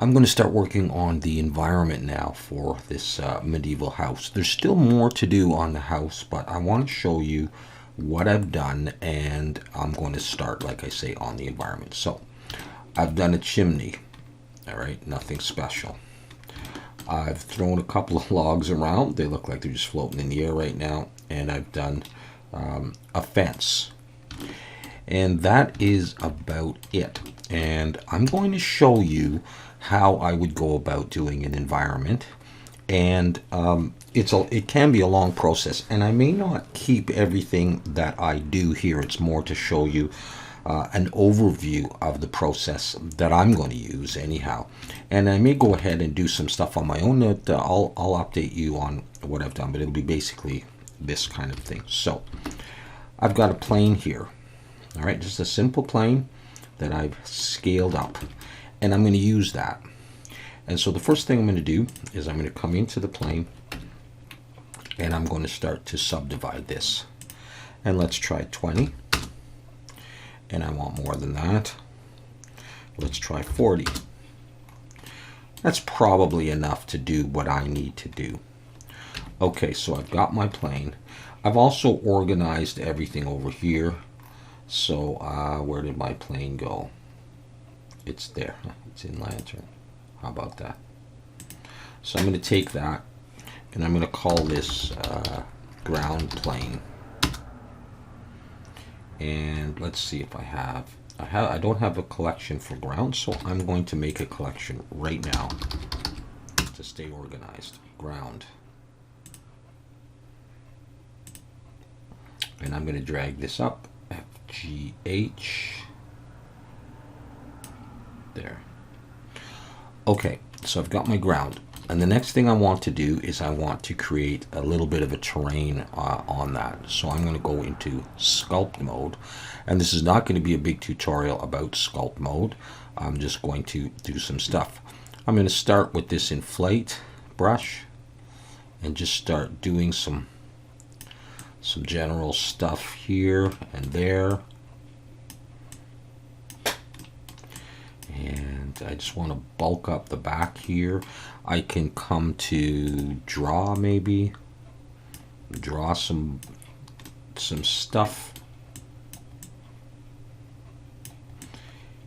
I'm going to start working on the environment now for this medieval house. There's still more to do on the house, but I want to show you what I've done, and I'm going to start, like I say, on the environment. So I've done a chimney, all right, nothing special. I've thrown a couple of logs around. They look like they're just floating in the air right now. And I've done a fence. And that is about it. And I'm going to show you how I would go about doing an environment. And it can be a long process. And I may not keep everything that I do here. It's more to show you an overview of the process that I'm going to use anyhow. And I may go ahead and do some stuff on my own that I'll update you on what I've done, but it'll be basically this kind of thing. So I've got a plane here. All right, just a simple plane that I've scaled up, and I'm going to use that. And so the first thing I'm going to do is I'm going to come into the plane and I'm going to start to subdivide this. And let's try 20. And I want more than that. Let's try 40. That's probably enough to do what I need to do. Okay, so I've got my plane. I've also organized everything over here. So where did my plane go? It's there. It's in lantern. How about that? So I'm going to take that and I'm going to call this ground plane. And let's see if I don't have a collection for ground, so I'm going to make a collection right now to stay organized. Ground. And I'm going to drag this up. FGH. There. Okay, so I've got my ground. And the next thing I want to do is I want to create a little bit of a terrain on that. So I'm going to go into sculpt mode. And this is not going to be a big tutorial about sculpt mode. I'm just going to do some stuff. I'm going to start with this inflate brush and just start doing some general stuff here and there. And I just want to bulk up the back here. I can come to draw, maybe draw some stuff,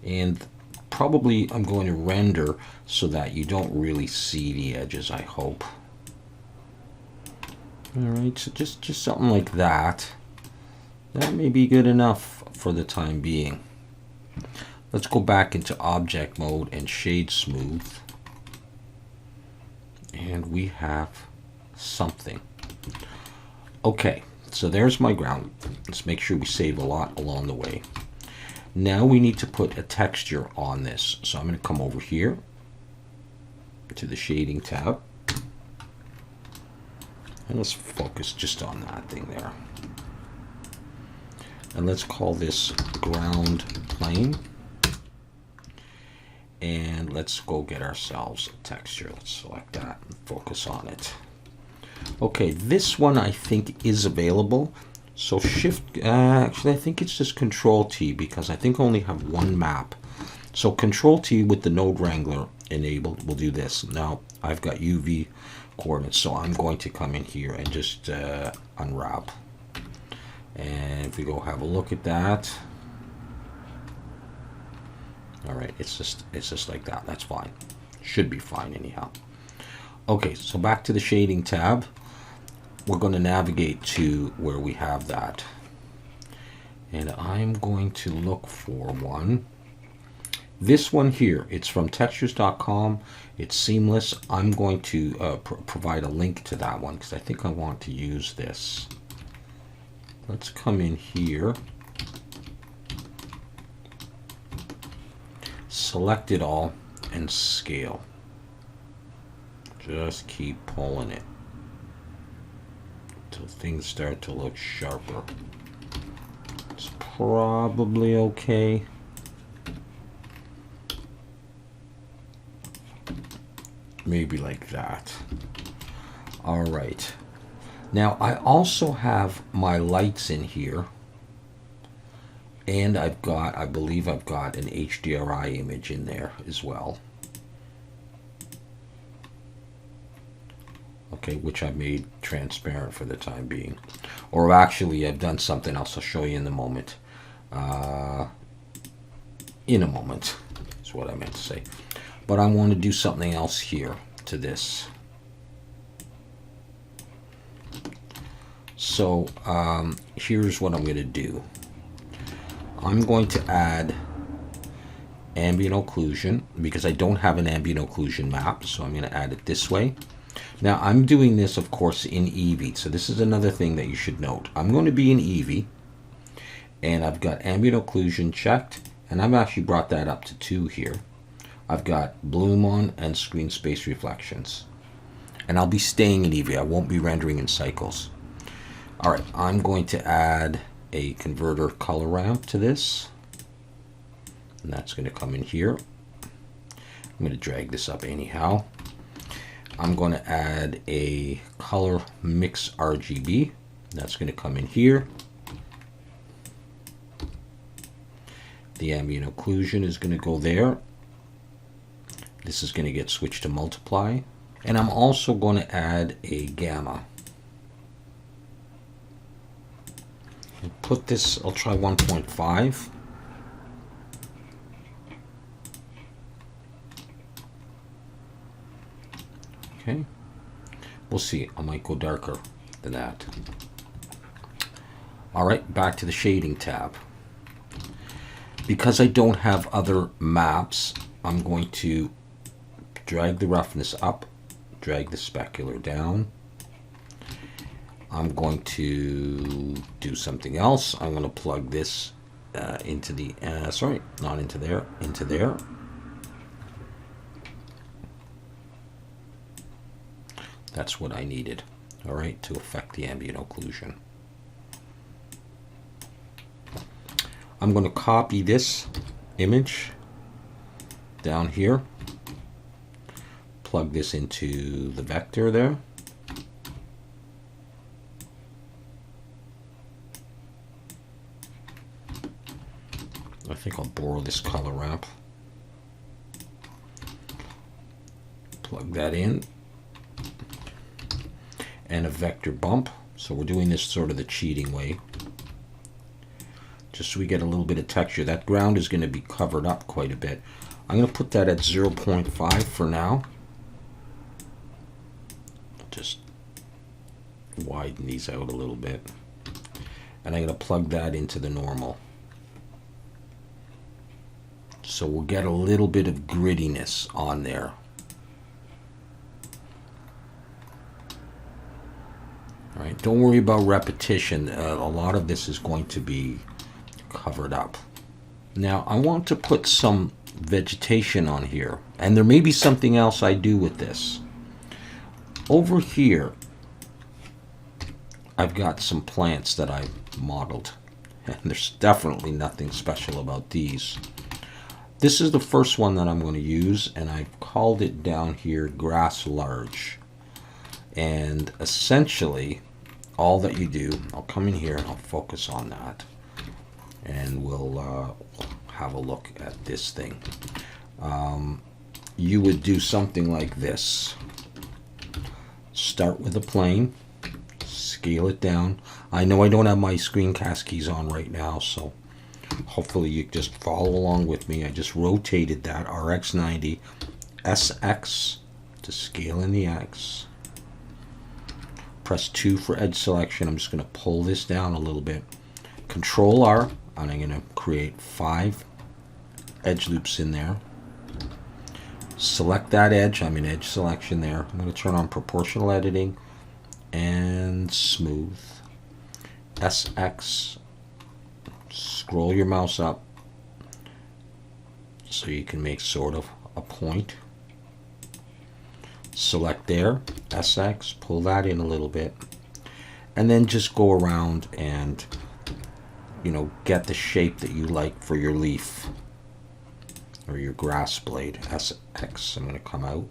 and probably I'm going to render so that you don't really see the edges, I hope. All right, so just something like that. That may be good enough for the time being. Let's go back into object mode and shade smooth. And we have something. Okay, so there's my ground. Let's make sure we save a lot along the way. Now we need to put a texture on this. So I'm going to come over here to the shading tab. And let's focus just on that thing there. And let's call this ground plane. And let's go get ourselves a texture. Let's select that and focus on it. Okay, this one I think is available. So actually I think it's just Control T because I think I only have one map. So Control T with the node wrangler enabled will do this. Now I've got UV coordinates, so I'm going to come in here and just unwrap. And if we go have a look at that. All right, it's just like that. That's fine. Should be fine anyhow. Okay, so back to the shading tab. We're going to navigate to where we have that. And I'm going to look for one. This one here, it's from textures.com. It's seamless. I'm going to provide a link to that one because I think I want to use this. Let's come in here. Select it all and scale. Just keep pulling it until things start to look sharper. It's probably okay. Maybe like that. All right. Now I also have my lights in here. And I believe I've got an HDRI image in there as well. okay, which I made transparent for the time being. Or actually, I've done something else. I'll show you in the moment. In a moment is what I meant to say. But I want to do something else here to this. So here's what I'm going to do. I'm going to add ambient occlusion because I don't have an ambient occlusion map, so I'm going to add it this way. Now I'm doing this, of course, in Eevee, so this is another thing that you should note. I'm going to be in Eevee, and I've got ambient occlusion checked, and I've actually brought that up to 2 here. I've got bloom on and screen space reflections, and I'll be staying in Eevee. I won't be rendering in cycles. All right, I'm going to add a converter color ramp to this, and that's going to come in here. I'm going to drag this up anyhow. I'm going to add a color mix RGB. That's going to come in here. The ambient occlusion is going to go there. This is going to get switched to multiply. And I'm also going to add a gamma. I'll put this, I'll try 1.5. Okay, we'll see. I might go darker than that. All right, back to the shading tab. Because I don't have other maps, I'm going to drag the roughness up, drag the specular down. I'm going to do something else. I'm going to plug this into the, sorry, not into there, into there. That's what I needed, all right, to affect the ambient occlusion. I'm going to copy this image down here, plug this into the vector there. I think I'll borrow this color ramp. Plug that in. And a vector bump. So we're doing this sort of the cheating way. Just so we get a little bit of texture. That ground is going to be covered up quite a bit. I'm going to put that at 0.5 for now. Just widen these out a little bit. And I'm going to plug that into the normal. So we'll get a little bit of grittiness on there. All right, don't worry about repetition. A lot of this is going to be covered up. Now I want to put some vegetation on here, and there may be something else I do with this. Over here I've got some plants that I modeled, and there's definitely nothing special about these. This is the first one that I'm going to use, and I've called it down here grass large. And essentially all that you do, I'll come in here and I'll focus on that, and we'll have a look at this thing. You would do something like this. Start with a plane, scale it down. I know I don't have my screencast keys on right now, so hopefully you just follow along with me. I just rotated that RX90 SX to scale in the X. Press 2 for edge selection. I'm just going to pull this down a little bit. Control R, and I'm going to create 5 edge loops in there. Select that edge. I'm in edge selection there. I'm going to turn on proportional editing and smooth. SX. Scroll your mouse up so you can make sort of a point. Select there, SX, pull that in a little bit, and then just go around and, you know, get the shape that you like for your leaf or your grass blade. SX, I'm going to come out.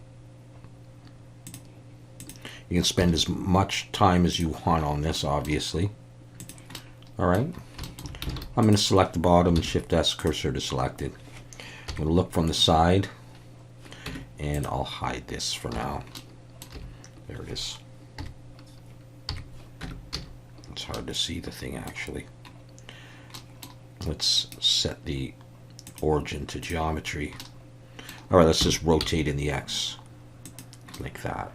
You can spend as much time as you want on this, obviously. All right. I'm going to select the bottom and Shift S cursor to select it. I'm going to look from the side, and I'll hide this for now. There it is. hard to see the thing actually. Let's set the origin to geometry. All right, let's just rotate in the X like that.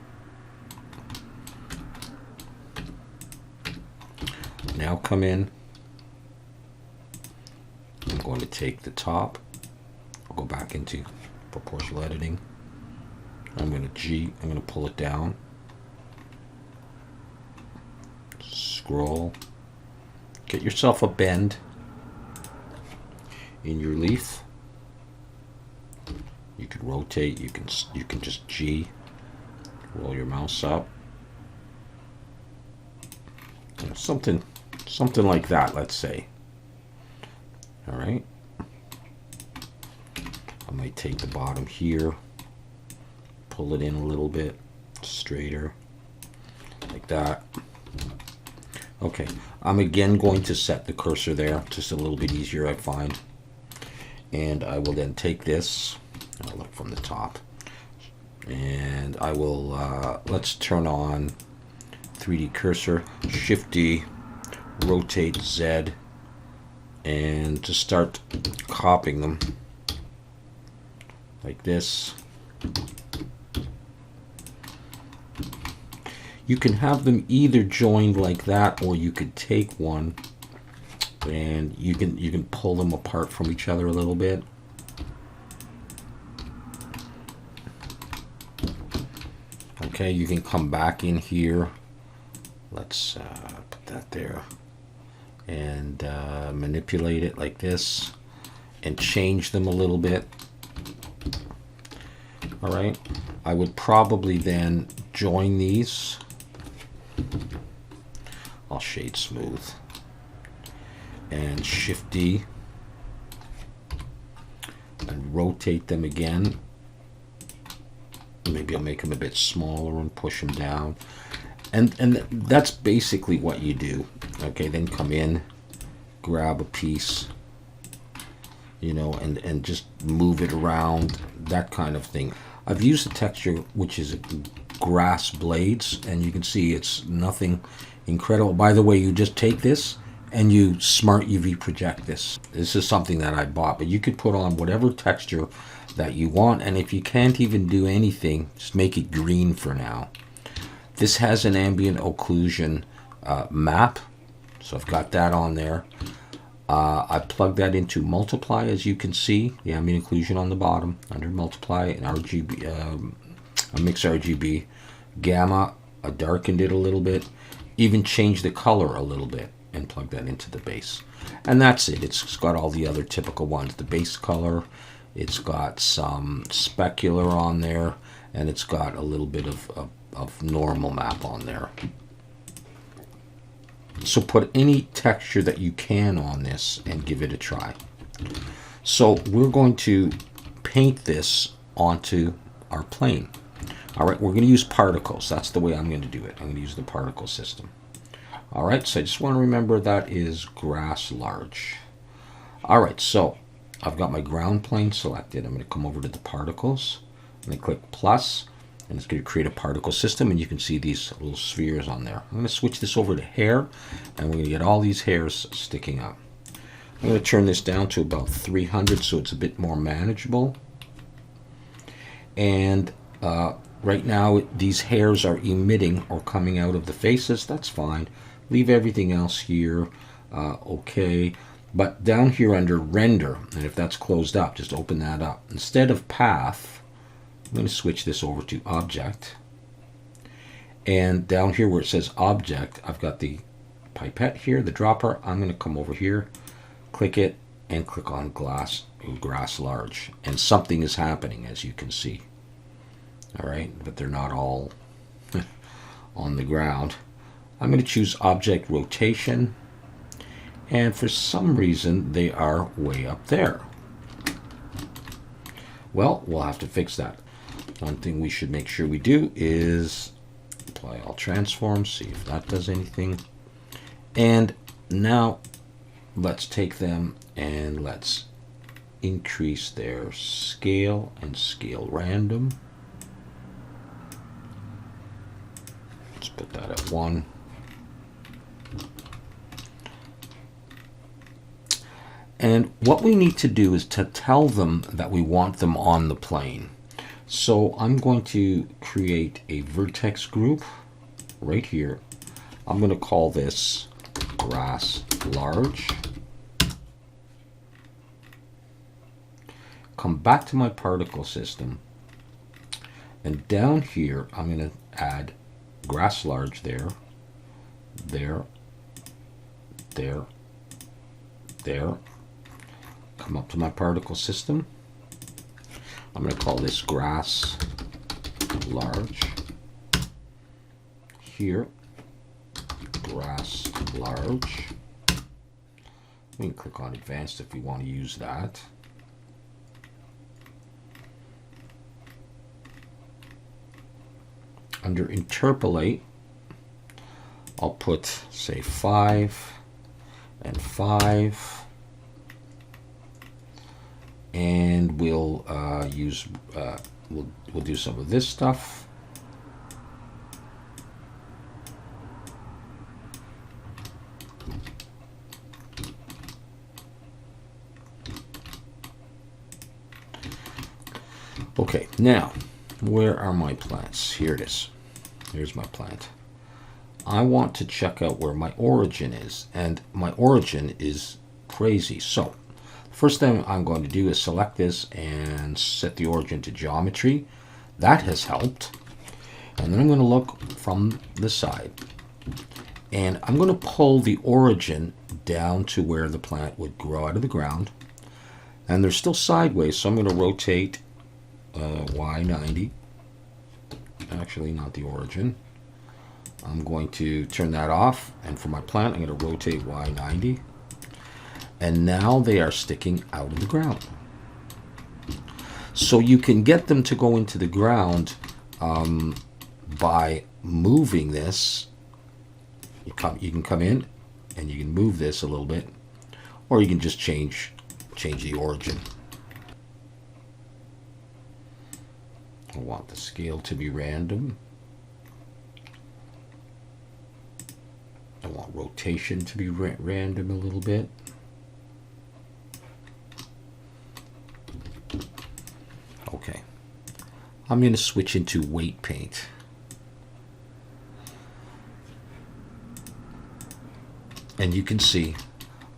Now come in. I'm going to take the top. I'll go back into proportional editing. I'm going to pull it down. Scroll. Get yourself a bend in your leaf. You can rotate, you can just G, roll your mouse up. You know, something like that, let's say. All right. I might take the bottom here, pull it in a little bit straighter, like that. Okay, I'm again going to set the cursor there, just a little bit easier, I find. And I will then take this, I'll look from the top, and I will, let's turn on 3D cursor, Shift D, rotate Z, and just start copying them like this. You can have them either joined like that, or you could take one and you can pull them apart from each other a little bit. Okay, you can come back in here. Let's put that there and manipulate it like this and change them a little bit. All right, I would probably then join these. I'll shade smooth and Shift D and rotate them again. Maybe I'll make them a bit smaller and push them down, and that's basically what you do. Okay, then come in, grab a piece, you know, and just move it around, that kind of thing. I've used a texture which is grass blades, and you can see it's nothing incredible. By the way, you just take this and you smart UV project this. This is something that I bought, but you could put on whatever texture that you want, and if you can't even do anything, just make it green for now. This has an ambient occlusion map, so I've got that on there. I plug that into multiply, as you can see, the ambient occlusion on the bottom under multiply, and RGB, a mix RGB, gamma, I darkened it a little bit, even changed the color a little bit, and plug that into the base. And that's it. It's got all the other typical ones, the base color, it's got some specular on there, and it's got a little bit of normal map on there. So put any texture that you can on this and give it a try. So we're going to paint this onto our plane. All right, we're going to use particles. That's the way I'm going to do it. I'm going to use the particle system. All right, so I just want to remember that is grass large. All right, so I've got my ground plane selected. I'm going to come over to the particles. I'm going to click plus, and it's going to create a particle system, and you can see these little spheres on there. I'm going to switch this over to hair, and we're going to get all these hairs sticking up. I'm going to turn this down to about 300 so it's a bit more manageable. And right now these hairs are emitting or coming out of the faces. That's fine. Leave everything else here. Okay. But down here under render, and if that's closed up, just open that up. Instead of path, I'm going to switch this over to object. And down here where it says object, I've got the pipette here, the dropper. I'm going to come over here, click it, and click on grass large. And something is happening, as you can see. All right, but they're not all on the ground. I'm going to choose object rotation. And for some reason, they are way up there. Well, we'll have to fix that. One thing we should make sure we do is apply all transforms, see if that does anything. And now let's take them and let's increase their scale and scale random. Let's put that at 1. And what we need to do is to tell them that we want them on the plane. So I'm going to create a vertex group right here. I'm going to call this grass large. Come back to my particle system. And down here, I'm going to add grass large there, there, there, there. Come up to my particle system. I'm going to call this grass large. Here, grass large. We can click on advanced if we want to use that. Under interpolate, I'll put, say, 5 and 5. And we'll we'll do some of this stuff. Okay, now where are my plants? Here it is. Here's my plant. I want to check out where my origin is, and my origin is crazy. So first thing I'm going to do is select this and set the origin to geometry. That has helped. And then I'm going to look from the side. And I'm going to pull the origin down to where the plant would grow out of the ground. And they're still sideways, so I'm going to rotate Y90. Actually, not the origin. I'm going to turn that off. And for my plant, I'm going to rotate Y90. And now they are sticking out of the ground. So you can get them to go into the ground by moving this. You can come in and you can move this a little bit, or you can just change the origin. I want the scale to be random. I want rotation to be random a little bit. Okay, I'm going to switch into weight paint. And you can see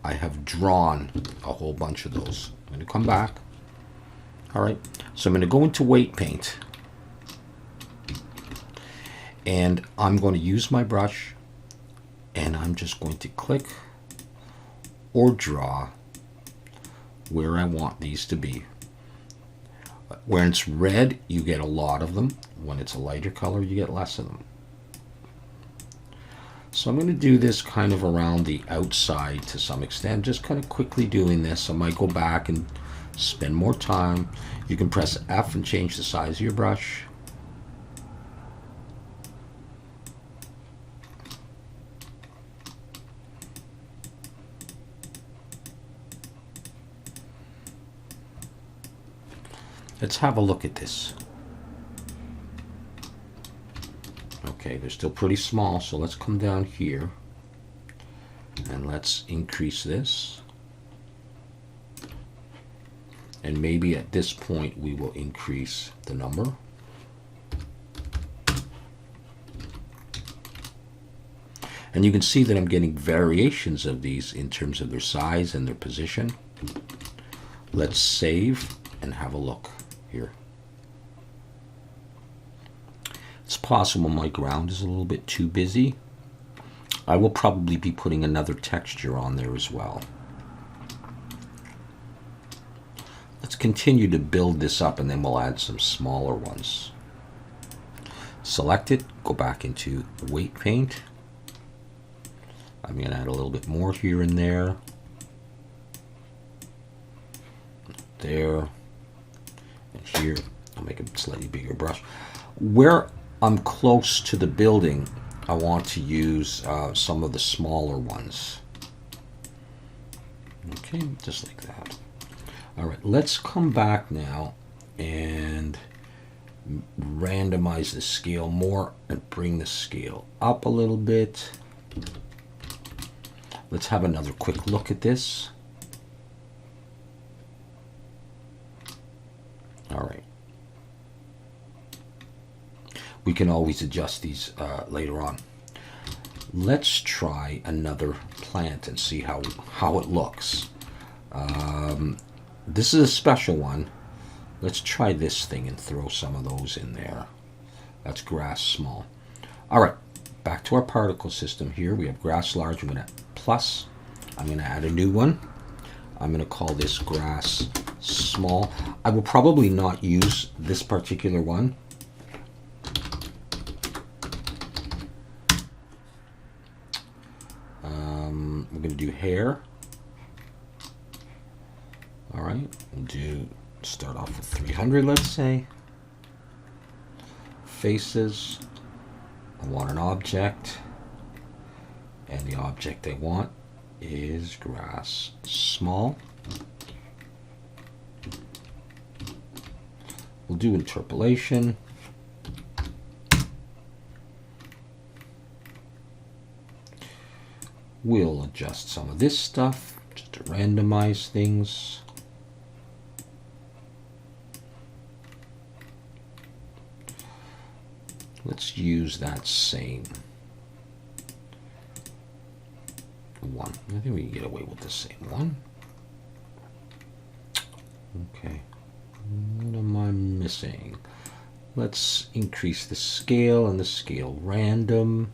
I have drawn a whole bunch of those. I'm going to come back. All right, so I'm going to go into weight paint. And I'm going to use my brush. And I'm just going to click or draw where I want these to be. When it's red, you get a lot of them. When it's a lighter color, you get less of them. So I'm going to do this kind of around the outside to some extent, just kind of quickly doing this. I might go back and spend more time. You can press F and change the size of your brush. Let's have a look at this. Okay, they're still pretty small, so let's come down here and let's increase this. And maybe at this point we will increase the number. And you can see that I'm getting variations of these in terms of their size and their position. Let's save and have a look here. It's possible my ground is a little bit too busy. I will probably be putting another texture on there as well. Let's continue to build this up and then we'll add some smaller ones. Select it, go back into weight paint. I'm going to add a little bit more here and there. There. And here, I'll make a slightly bigger brush. Where I'm close to the building, I want to use some of the smaller ones. Okay, just like that. All right, let's come back now and randomize the scale more and bring the scale up a little bit. Let's have another quick look at this. we can always adjust these later on. Let's try another plant and see how it looks. This is a special one. Let's try this thing and throw some of those in there. That's grass small. All right, back to our particle system here. We have grass large. I'm going to plus. I'm going to add a new one. I'm going to call this grass small. I will probably not use this particular one. We're going to do hair. All right, we'll start off with 300, let's say. Faces. I want an object, and the object I want is grass small. We'll do interpolation. We'll adjust some of this stuff just to randomize things. Let's use that same one. I think we can get away with the same one. Okay. What am I missing? Let's increase the scale and the scale random.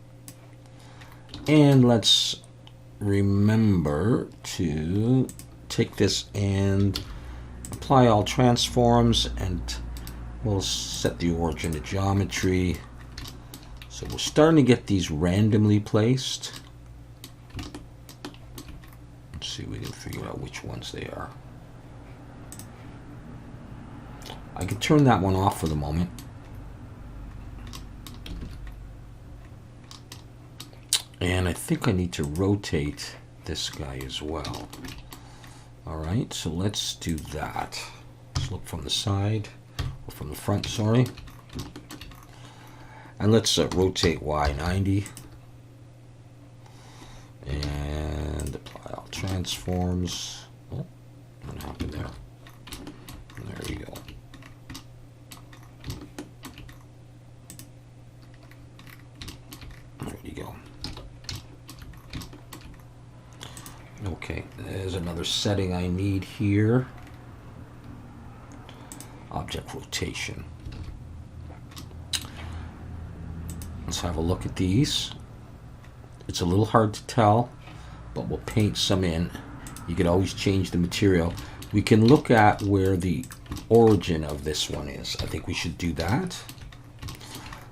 And let's remember to take this and apply all transforms, and we'll set the origin to geometry. So we're starting to get these randomly placed. Let's see if we can figure out which ones they are. I can turn that one off for the moment. And I think I need to rotate this guy as well. All right, so let's do that. Let's look from the side, or from the front, sorry. And let's rotate Y 90. And apply all transforms. Oh, what happened there? There you go. There you go. Okay, there's another setting I need here. Object rotation. Let's have a look at these. It's a little hard to tell, but we'll paint some in. You can always change the material. We can look at where the origin of this one is. I think we should do that.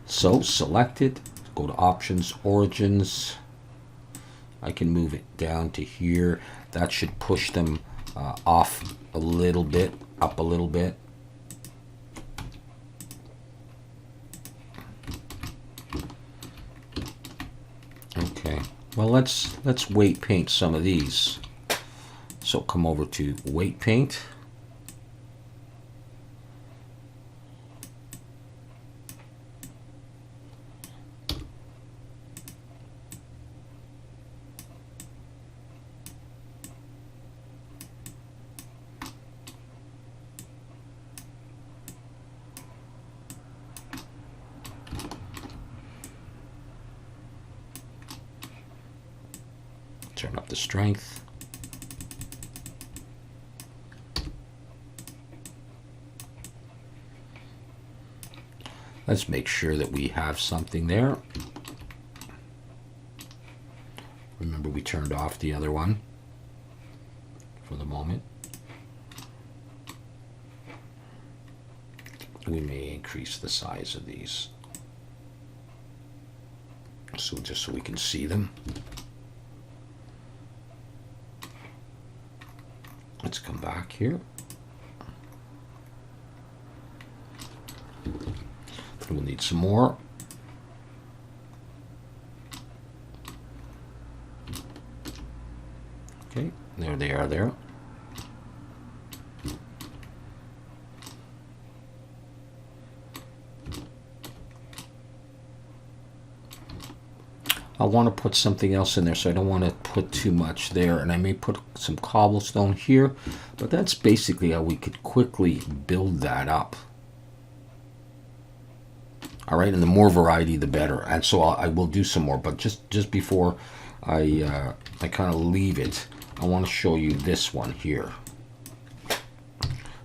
So select it, go to options, origins. I can move it down to here. That should push them off a little bit, up a little bit. Okay, well let's weight paint some of these. So come over to weight paint. Turn up the strength. Let's make sure that we have something there. Remember, we turned off the other one for the moment. We may increase the size of these, so just so we can see them. Let's come back here. We'll need some more. Okay, there they are there. I want to put something else in there, so I don't want to put too much there, and I may put some cobblestone here, but that's basically how we could quickly build that up. All right, and the more variety, the better. And so I will do some more, but just before I kind of leave it, I want to show you this one here.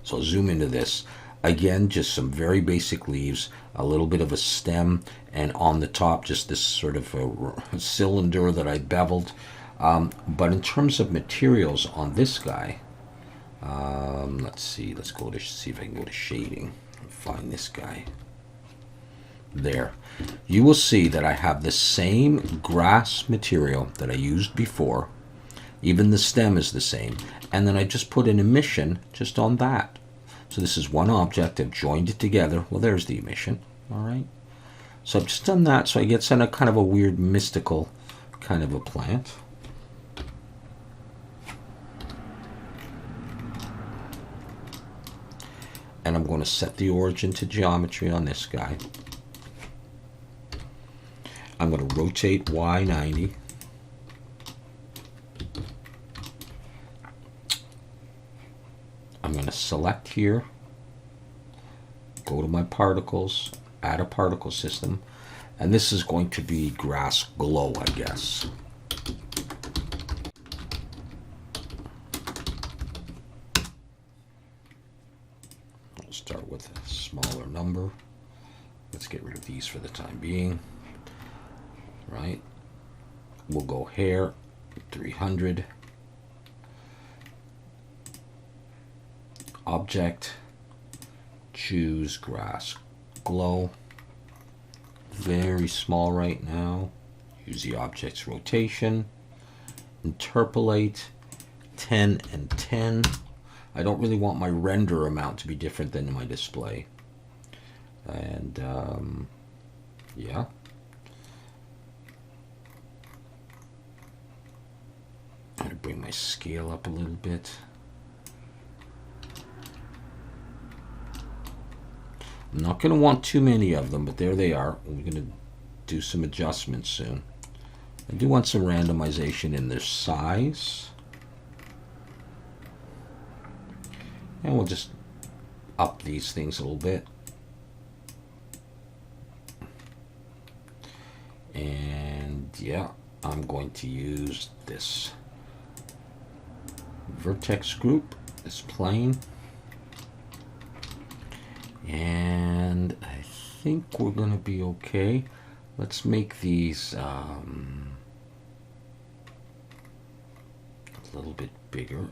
So zoom into this. Again, just some very basic leaves, a little bit of a stem, and on the top, just this sort of a cylinder that I beveled. But in terms of materials on this guy, let's see, let's go to see if I can go to shading and find this guy. There. You will see that I have the same grass material that I used before. Even the stem is the same. And then I just put an emission just on that. So this is one object. I've joined it together. Well, there's the emission. All right. So I've just done that so I get some kind of a weird mystical kind of a plant. And I'm going to set the origin to geometry on this guy. I'm going to rotate Y 90. I'm going to select here, go to my particles, add a particle system, and this is going to be grass glow, I guess. I'll start with a smaller number. Let's get rid of these for the time being. Right, we'll go hair 300, object, choose grass glow, very small right now, use the object's rotation, interpolate 10 and 10. I don't really want my render amount to be different than my display, and yeah. I'm going to bring my scale up a little bit. I'm not going to want too many of them, but there they are. We're going to do some adjustments soon. I do want some randomization in their size. And we'll just up these things a little bit. And yeah, I'm going to use this vertex group, this plane, and I think we're going to be okay. Let's make these a little bit bigger,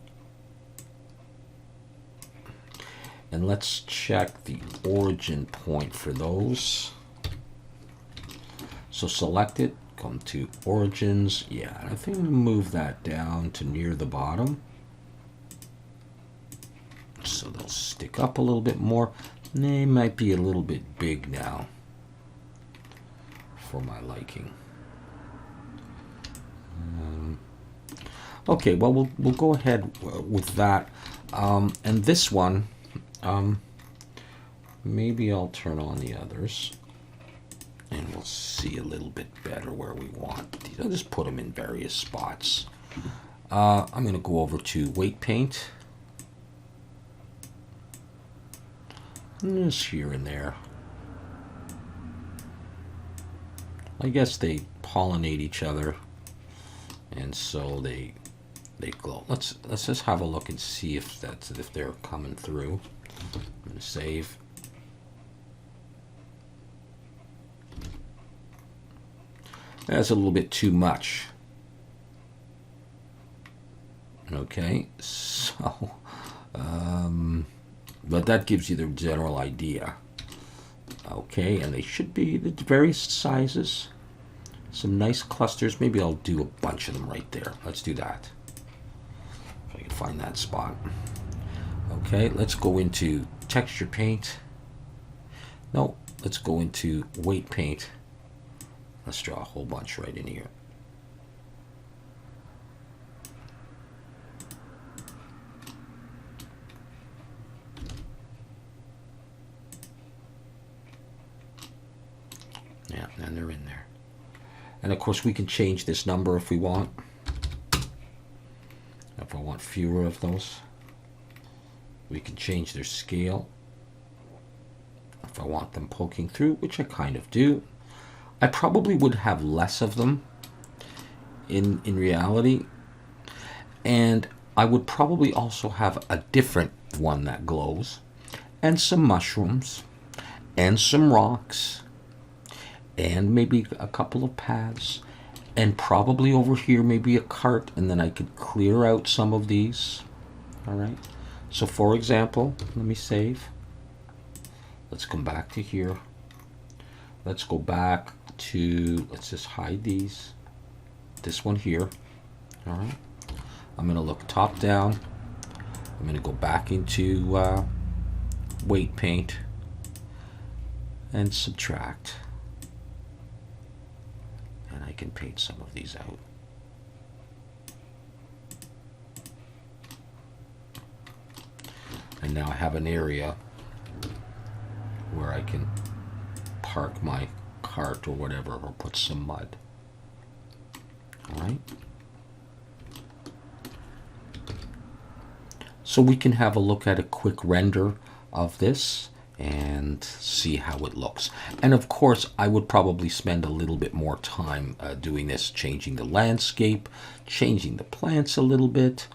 and let's check the origin point for those. So select it, come to origins. Yeah, I think I'm going to move that down to near the bottom. So they'll stick up a little bit more. They might be a little bit big now for my liking. Okay, well, we'll go ahead with that. And this one, maybe I'll turn on the others. And we'll see a little bit better where we want these. I'll just put them in various spots. I'm going to go over to weight paint. Just here and there. I guess they pollinate each other, and so they glow. Let's just have a look and see if they're coming through. I'm going to save. That's a little bit too much. Okay, so but that gives you the general idea. Okay, and they should be the various sizes. Some nice clusters. Maybe I'll do a bunch of them right there. Let's do that. If I can find that spot. Okay, let's go into texture paint. No, let's go into weight paint. Let's draw a whole bunch right in here. Yeah, and they're in there. And of course we can change this number if we want. If I want fewer of those, we can change their scale. if I want them poking through, which I kind of do. I probably would have less of them in reality, and I would probably also have a different one that glows, and some mushrooms, and some rocks, and maybe a couple of paths, and probably over here maybe a cart, and then I could clear out some of these. All right, so for example, let me save. Let's come back to here. Let's go back to, let's just hide these. This one here. All right, I'm going to look top down. I'm going to go back into weight paint and subtract. And I can paint some of these out. And now I have an area where I can park my cart or whatever, or put some mud. All right. So we can have a look at a quick render of this and see how it looks. And of course, I would probably spend a little bit more time doing this, changing the landscape, changing the plants a little bit,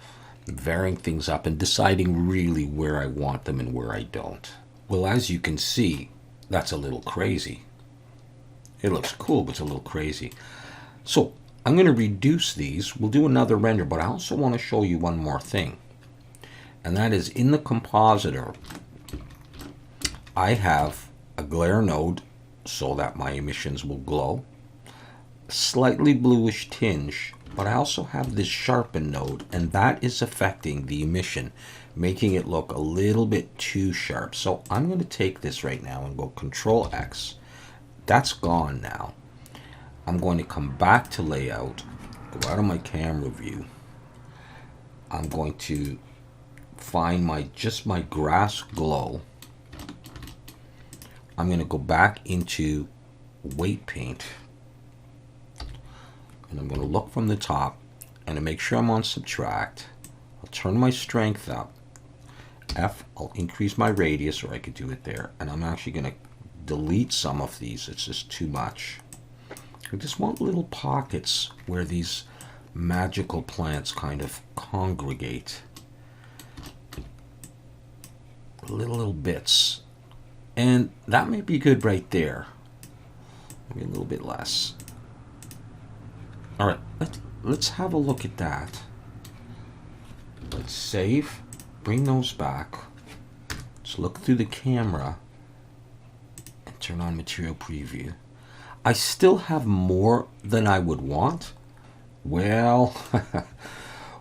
varying things up, and deciding really where I want them and where I don't. Well, as you can see, that's a little crazy. It looks cool, but it's a little crazy. So I'm going to reduce these. We'll do another render, but I also want to show you one more thing. And that is, in the compositor, I have a glare node so that my emissions will glow, a slightly bluish tinge, but I also have this sharpen node, and that is affecting the emission, making it look a little bit too sharp. So I'm going to take this right now and go Control X. That's gone now. I'm going to come back to layout, go out of my camera view. I'm going to find just my grass glow. I'm going to go back into weight paint, and I'm going to look from the top, and to make sure I'm on subtract, I'll turn my strength up. F, I'll increase my radius, or I could do it there, and I'm actually going to delete some of these. It's just too much. I just want little pockets where these magical plants kind of congregate. Little bits. And that may be good right there. Maybe a little bit less. All right, let's have a look at that. Let's save, bring those back. Let's look through the camera and turn on material preview. I still have more than I would want. Well,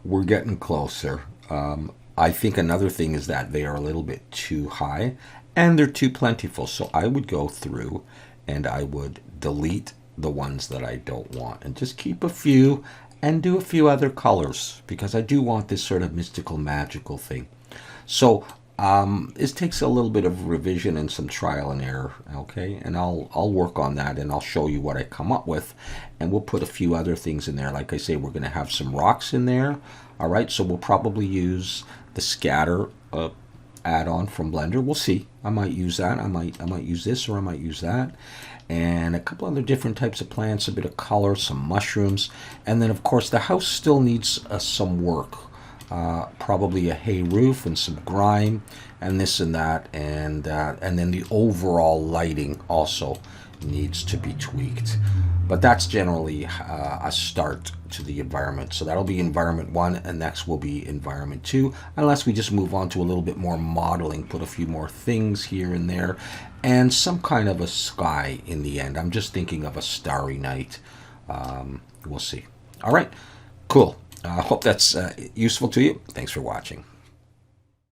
we're getting closer. I think another thing is that they are a little bit too high and they're too plentiful. So I would go through and I would delete the ones that I don't want and just keep a few and do a few other colors, because I do want this sort of mystical, magical thing. So this takes a little bit of revision and some trial and error, okay? And I'll work on that, and I'll show you what I come up with, and we'll put a few other things in there. Like I say, we're going to have some rocks in there, all right? So we'll probably use the scatter add-on from Blender. We'll see. I might use that. I might use this, or I might use that. And a couple other different types of plants, a bit of color, some mushrooms, and then of course the house still needs some work. Probably a hay roof and some grime and this and that, and then the overall lighting also needs to be tweaked. But that's generally a start to the environment. So that'll be environment 1, and next will be environment 2, unless we just move on to a little bit more modeling, put a few more things here and there, and some kind of a sky in the end. I'm just thinking of a starry night. We'll see. All right, cool. I hope that's useful to you. Thanks for watching.